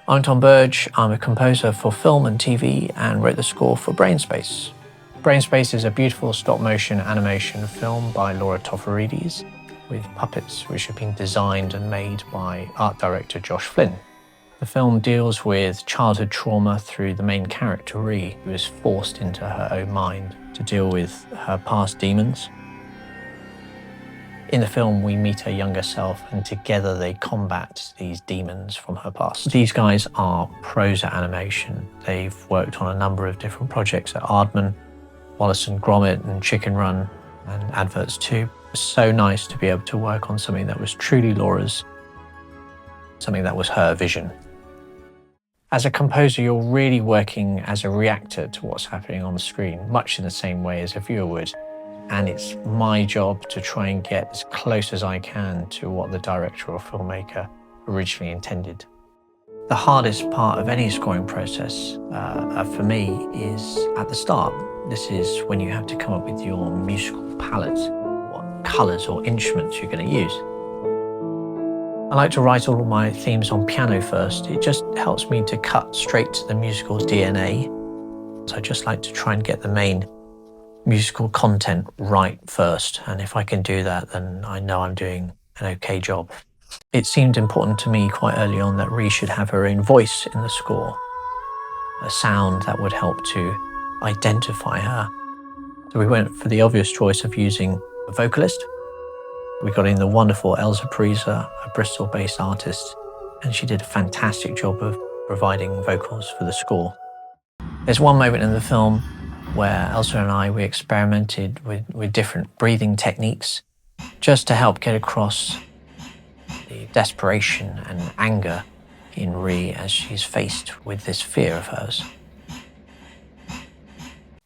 I'm Tom Berge. I'm a composer for film and TV and wrote the score for Brainspace. Brainspace is a beautiful stop-motion animation film by Laura Tofarides with puppets which have been designed and made by art director Josh Flynn. The film deals with childhood trauma through the main character, Ree, who is forced into her own mind to deal with her past demons. In the film, we meet her younger self and together they combat these demons from her past. These guys are pros at animation. They've worked on a number of different projects at Aardman, Wallace and Gromit and Chicken Run and Adverts too. It was so nice to be able to work on something that was truly Laura's, something that was her vision. As a composer, you're really working as a reactor to what's happening on the screen, much in the same way as a viewer would. And it's my job to try and get as close as I can to what the director or filmmaker originally intended. The hardest part of any scoring process for me is at the start. This is when you have to come up with your musical palette, what colours or instruments you're going to use. I like to write all of my themes on piano first. It just helps me to cut straight to the musical DNA. So I just like to try and get the main musical content right first, and if I can do that, then I know I'm doing an okay job. It seemed important to me quite early on that Ree should have her own voice in the score, a sound that would help to identify her. So we went for the obvious choice of using a vocalist. We got in the wonderful Elsa Parisa, a Bristol-based artist, and she did a fantastic job of providing vocals for the score. There's one moment in the film where Elsa and we experimented with different breathing techniques just to help get across the desperation and anger in Ree as she's faced with this fear of hers.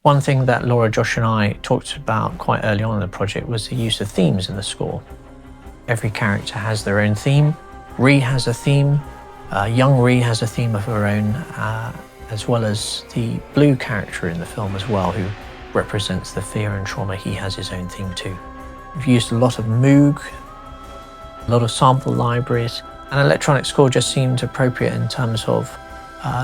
One thing that Laura, Josh and I talked about quite early on in the project was the use of themes in the score. Every character has their own theme. Ree has a theme, young Ree has a theme of her own, as well as the blue character in the film as well, who represents the fear and trauma. He has his own theme too. We've used a lot of Moog, a lot of sample libraries. An electronic score just seemed appropriate in terms of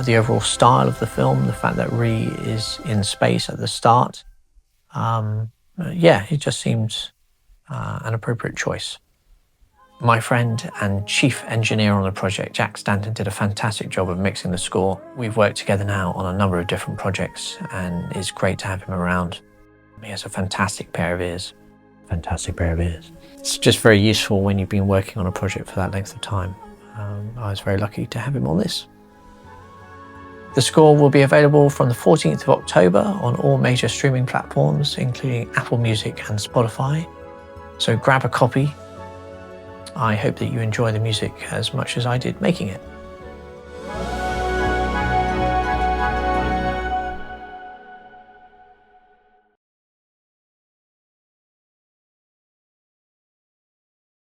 the overall style of the film, the fact that Ree is in space at the start. Yeah, it just seemed an appropriate choice. My friend and chief engineer on the project, Jack Stanton, did a fantastic job of mixing the score. We've worked together now on a number of different projects, and it's great to have him around. He has a fantastic pair of ears. Fantastic pair of ears. It's just very useful when you've been working on a project for that length of time. I was very lucky to have him on this. The score will be available from the 14th of October on all major streaming platforms, including Apple Music and Spotify. So grab a copy. I hope that you enjoy the music as much as I did making it.